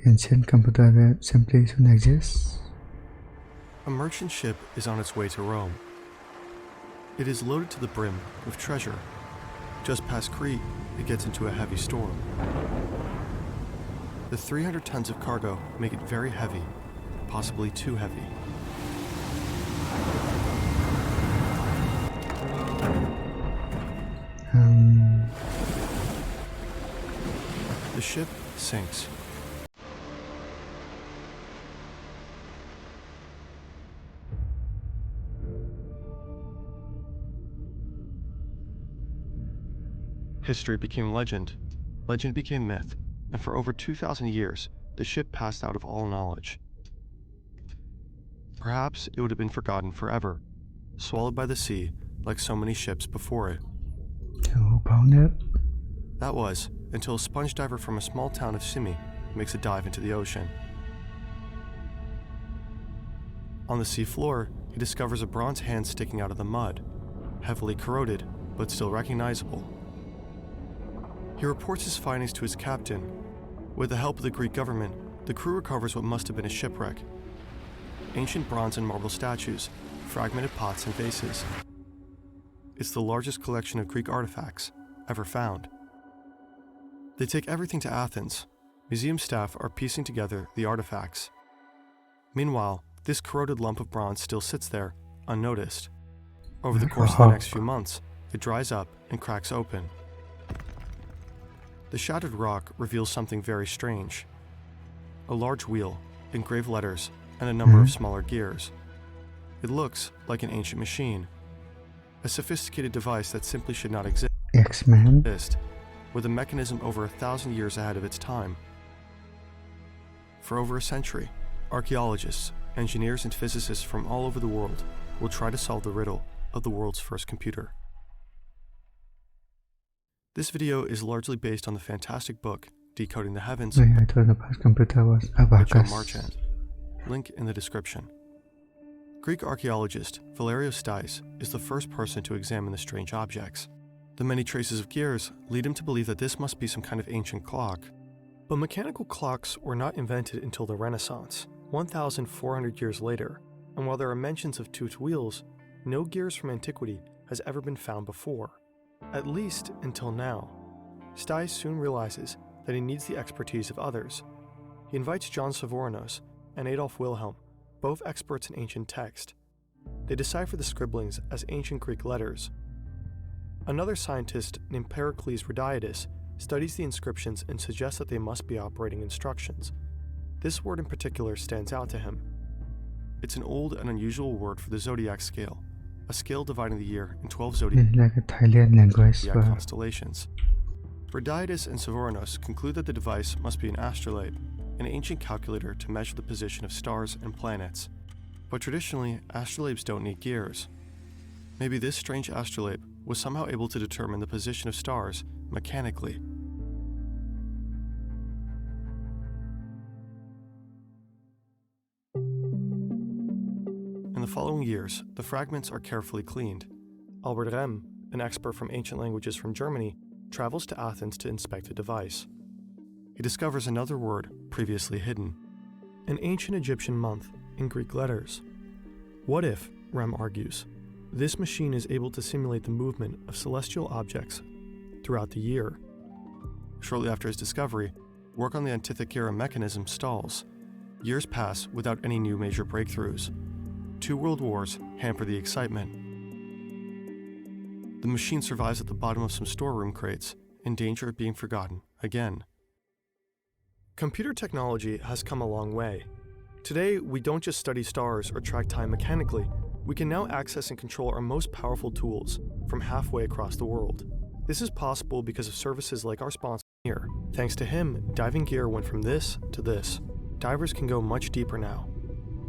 Ancient computer that simply shouldn't exist. A merchant ship is on its way to Rome. It is loaded to the brim with treasure. Just past Crete, it gets into a heavy storm. The 300 tons of cargo make it very heavy, possibly too heavy. The ship sinks. History became legend, legend became myth, and for over 2,000 years, the ship passed out of all knowledge. Perhaps it would have been forgotten forever, swallowed by the sea like so many ships before it. Who found it? That was until a sponge diver from a small town of Simi makes a dive into the ocean. On the sea floor, he discovers a bronze hand sticking out of the mud, heavily corroded, but still recognizable. He reports his findings to his captain. With the help of the Greek government, the crew recovers what must have been a shipwreck. Ancient bronze and marble statues, fragmented pots and vases. It's the largest collection of Greek artifacts ever found. They take everything to Athens. Museum staff are piecing together the artifacts. Meanwhile, this corroded lump of bronze still sits there, unnoticed. Over the course of the next few months, it dries up and cracks open. The shattered rock reveals something very strange. A large wheel, engraved letters, and a number of smaller gears. It looks like an ancient machine. A sophisticated device that simply should not exist, X-Men? with a mechanism over 1,000 years ahead of its time. For over a century, archaeologists, engineers, and physicists from all over the world will try to solve the riddle of the world's first computer. This video is largely based on the fantastic book, Decoding the Heavens, I thought the first computer was by Joe Abacus. Marchand. Link in the description. Greek archaeologist Valerio Stais is the first person to examine the strange objects. The many traces of gears lead him to believe that this must be some kind of ancient clock. But mechanical clocks were not invented until the Renaissance, 1,400 years later, and while there are mentions of toothed wheels, no gears from antiquity has ever been found before. At least until now. Stais soon realizes that he needs the expertise of others. He invites John Savornos and Adolf Wilhelm, both experts in ancient text. They decipher the scribblings as ancient Greek letters. Another scientist named Pericles Rhodiatus studies the inscriptions and suggests that they must be operating instructions. This word in particular stands out to him. It's an old and unusual word for the zodiac scale, a scale dividing the year in 12 zodiac It's like a Thailand language. constellations. Rhodiatus and Savornos conclude that the device must be an astrolabe, an ancient calculator to measure the position of stars and planets. But traditionally, astrolabes don't need gears. Maybe this strange astrolabe was somehow able to determine the position of stars mechanically. In the following years, the fragments are carefully cleaned. Albert Rehm, an expert from ancient languages from Germany, travels to Athens to inspect the device. He discovers another word previously hidden, an ancient Egyptian month in Greek letters. What if, Rehm argues, this machine is able to simulate the movement of celestial objects throughout the year? Shortly after his discovery, work on the Antikythera mechanism stalls. Years pass without any new major breakthroughs. 2 world wars hamper the excitement. The machine survives at the bottom of some storeroom crates, in danger of being forgotten again. Computer technology has come a long way. Today, we don't just study stars or track time mechanically. We can now access and control our most powerful tools from halfway across the world. This is possible because of services like our sponsor here. Thanks to him, diving gear went from this to this. Divers can go much deeper now.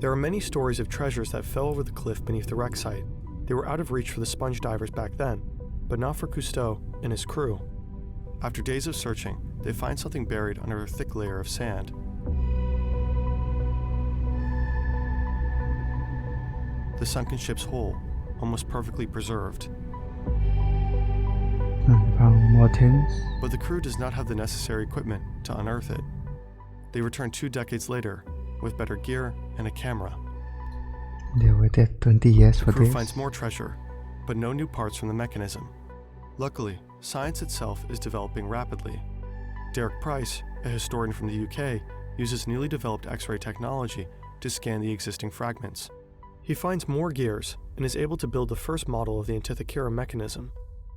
There are many stories of treasures that fell over the cliff beneath the wreck site. They were out of reach for the sponge divers back then, but not for Cousteau and his crew. After days of searching, they find something buried under a thick layer of sand. The sunken ship's hull, almost perfectly preserved. And found more things. But the crew does not have the necessary equipment to unearth it. They return 2 decades later with better gear and a camera. They waited 20 years The for crew this. finds more treasure, but no new parts from the mechanism. Luckily, science itself is developing rapidly. Derek Price, a historian from the UK, uses newly developed X-ray technology to scan the existing fragments. He finds more gears and is able to build the first model of the Antikythera mechanism.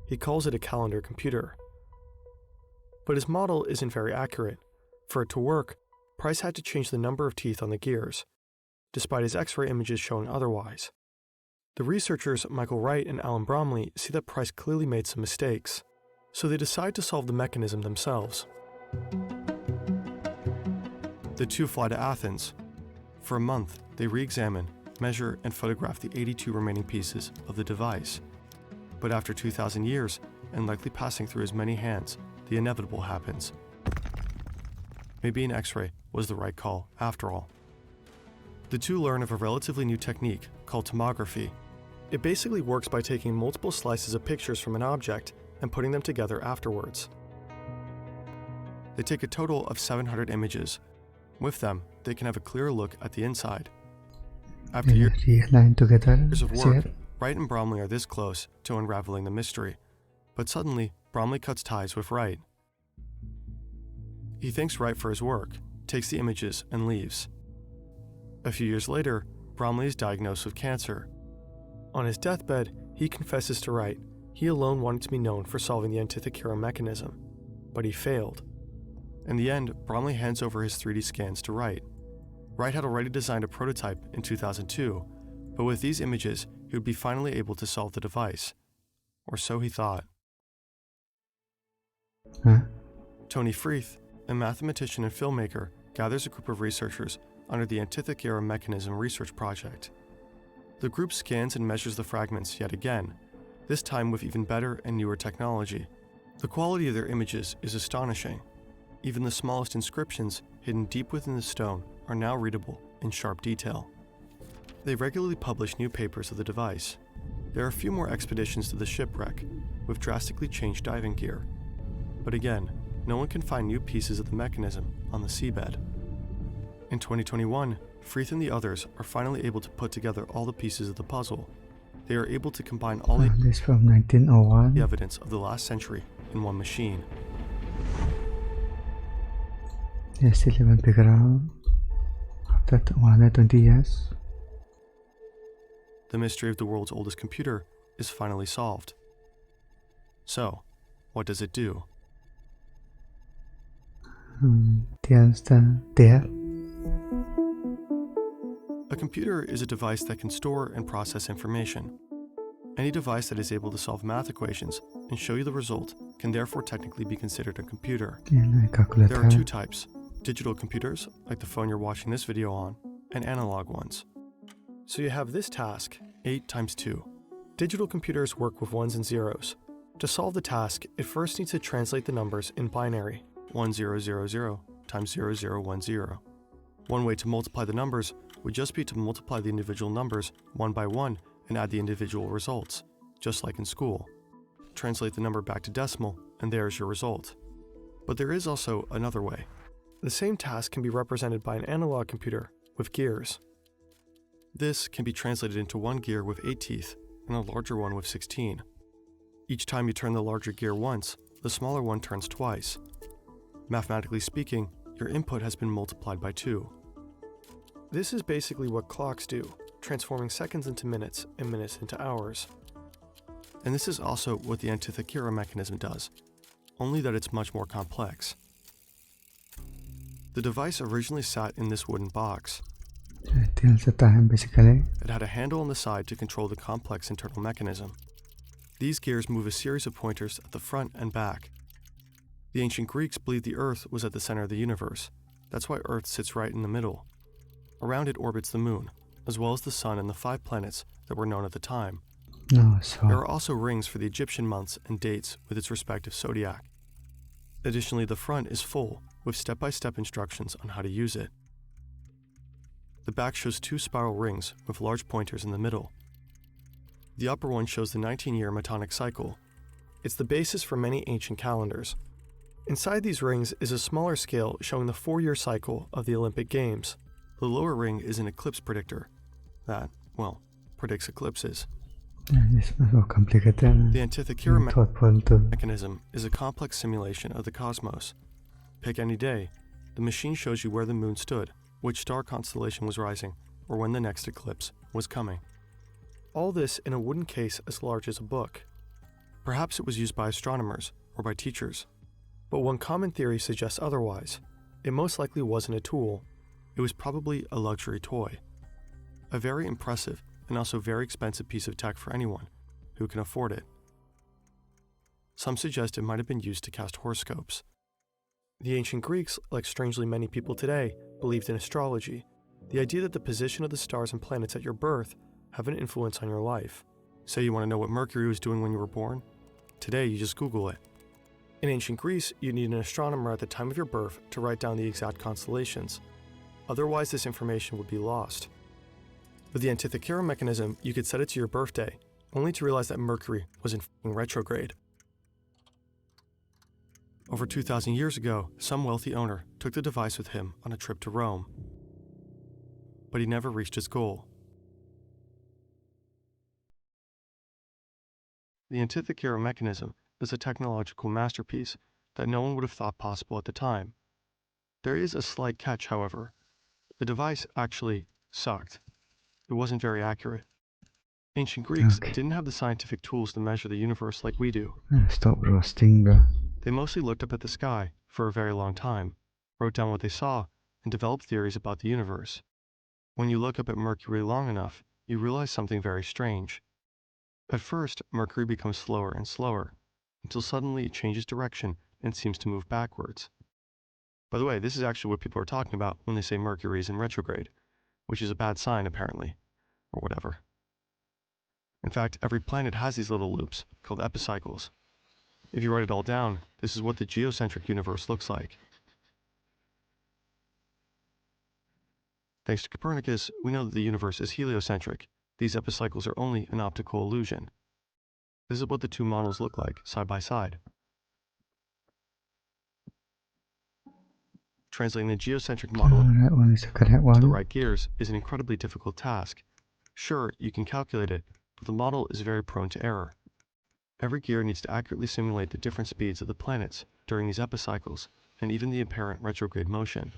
He calls it a calendar computer. But his model isn't very accurate. For it to work, Price had to change the number of teeth on the gears, despite his X-ray images showing otherwise. The researchers Michael Wright and Alan Bromley see that Price clearly made some mistakes, so they decide to solve the mechanism themselves. The two fly to Athens. For a month, they re-examine, measure, and photograph the 82 remaining pieces of the device. But after 2,000 years, and likely passing through as many hands, the inevitable happens. Maybe an X-ray was the right call after all. The two learn of a relatively new technique called tomography. It basically works by taking multiple slices of pictures from an object and putting them together afterwards. They take a total of 700 images. With them, they can have a clearer look at the inside. After years Realign together. of work, Share. Wright and Bromley are this close to unraveling the mystery. But suddenly, Bromley cuts ties with Wright. He thanks Wright for his work, takes the images, and leaves. A few years later, Bromley is diagnosed with cancer. On his deathbed, he confesses to Wright he alone wanted to be known for solving the Antikythera mechanism, but he failed. In the end, Bromley hands over his 3D scans to Wright. Wright had already designed a prototype in 2002, but with these images, he would be finally able to solve the device. Or so he thought. Huh? Tony Freeth, a mathematician and filmmaker, gathers a group of researchers under the Antikythera Mechanism Research Project. The group scans and measures the fragments yet again, this time with even better and newer technology. The quality of their images is astonishing. Even the smallest inscriptions hidden deep within the stone are now readable in sharp detail. They regularly publish new papers of the device. There are a few more expeditions to the shipwreck, with drastically changed diving gear. But again, no one can find new pieces of the mechanism on the seabed. In 2021, Freeth and the others are finally able to put together all the pieces of the puzzle. They are able to combine all the This from 1901. evidence of the last century in one machine. They still haven't figured out after 120 years. The mystery of the world's oldest computer is finally solved. So, what does it do? The answer there. A computer is a device that can store and process information. Any device that is able to solve math equations and show you the result can therefore technically be considered a computer. And a calculator. There are two types: digital computers, like the phone you're watching this video on, and analog ones. So you have this task, 8 times 2. Digital computers work with ones and zeros. To solve the task, it first needs to translate the numbers in binary, 1000 times 0010. One way to multiply the numbers would just be to multiply the individual numbers one by one and add the individual results, just like in school. Translate the number back to decimal, and there's your result. But there is also another way. The same task can be represented by an analog computer with gears. This can be translated into one gear with 8 teeth and a larger one with 16. Each time you turn the larger gear once, the smaller one turns twice. Mathematically speaking, your input has been multiplied by 2. This is basically what clocks do, transforming seconds into minutes and minutes into hours. And this is also what the Antikythera mechanism does, only that it's much more complex. The device originally sat in this wooden box. It tells the time basically. It had a handle on the side to control the complex internal mechanism. These gears move a series of pointers at the front and back. The ancient Greeks believed the Earth was at the center of the universe. That's why Earth sits right in the middle. Around it orbits the Moon, as well as the Sun and the 5 planets that were known at the time. No, so There are also rings for the Egyptian months and dates with its respective zodiac. Additionally, the front is full, with step-by-step instructions on how to use it. The back shows 2 spiral rings with large pointers in the middle. The upper one shows the 19-year Metonic cycle. It's the basis for many ancient calendars. Inside these rings is a smaller scale showing the 4-year cycle of the Olympic Games. The lower ring is an eclipse predictor that, well, predicts eclipses. The Antithycera mechanism is a complex simulation of the cosmos. Pick any day. The machine shows you where the moon stood, which star constellation was rising, or when the next eclipse was coming. All this in a wooden case as large as a book. Perhaps it was used by astronomers or by teachers. But one common theory suggests otherwise. It most likely wasn't a tool. It was probably a luxury toy. A very impressive and also very expensive piece of tech for anyone who can afford it. Some suggest it might have been used to cast horoscopes. The ancient Greeks, like strangely many people today, believed in astrology, the idea that the position of the stars and planets at your birth have an influence on your life. Say you want to know what Mercury was doing when you were born? Today, you just Google it. In ancient Greece, you need an astronomer at the time of your birth to write down the exact constellations. Otherwise, this information would be lost. With the Antithycera mechanism, you could set it to your birthday, only to realize that Mercury was in retrograde. Over 2,000 years ago, some wealthy owner took the device with him on a trip to Rome. But he never reached his goal. The Antithycera mechanism is a technological masterpiece that no one would have thought possible at the time. There is a slight catch, however. The device actually sucked. It wasn't very accurate. Ancient Greeks didn't have the scientific tools to measure the universe like we do. Stop roasting, bro. They mostly looked up at the sky for a very long time, wrote down what they saw, and developed theories about the universe. When you look up at Mercury long enough, you realize something very strange. At first, Mercury becomes slower and slower, until suddenly it changes direction and seems to move backwards. By the way, this is actually what people are talking about when they say Mercury is in retrograde, which is a bad sign apparently, or whatever. In fact, every planet has these little loops, called epicycles. If you write it all down, this is what the geocentric universe looks like. Thanks to Copernicus, we know that the universe is heliocentric. These epicycles are only an optical illusion. This is what the two models look like, side by side. Translating the geocentric model to the right gears is an incredibly difficult task. Sure, you can calculate it, but the model is very prone to error. Every gear needs to accurately simulate the different speeds of the planets during these epicycles, and even the apparent retrograde motion.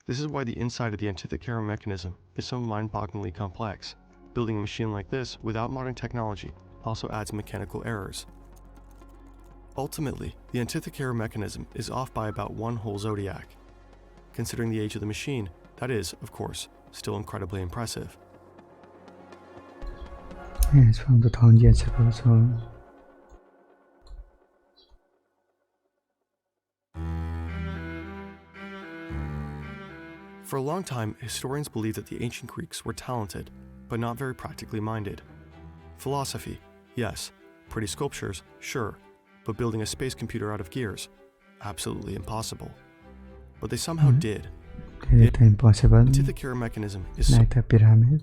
This is why the inside of the Antithycera mechanism is so mind-bogglingly complex. Building a machine like this without modern technology also adds mechanical errors. Ultimately, the Antithycera mechanism is off by about one whole zodiac. Considering the age of the machine, that is, of course, still incredibly impressive. It's from the Tang so. For a long time, historians believed that the ancient Greeks were talented, but not very practically minded. Philosophy, yes. Pretty sculptures, sure. But building a space computer out of gears, absolutely impossible. But they somehow did. The Antithycera mechanism is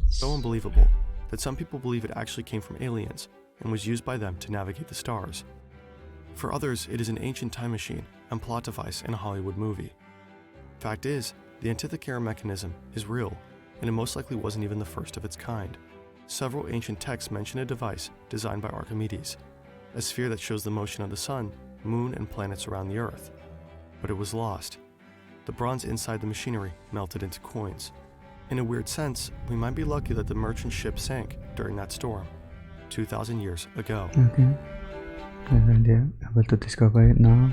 so unbelievable that some people believe it actually came from aliens and was used by them to navigate the stars. For others, it is an ancient time machine and plot device in a Hollywood movie. Fact is, the Antithycera mechanism is real, and it most likely wasn't even the first of its kind. Several ancient texts mention a device designed by Archimedes, a sphere that shows the motion of the sun, moon, and planets around the Earth. But it was lost. The bronze inside the machinery melted into coins. In a weird sense, we might be lucky that the merchant ship sank during that storm, 2,000 years ago. Okay. And then they're able to discover it now.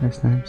That's nice.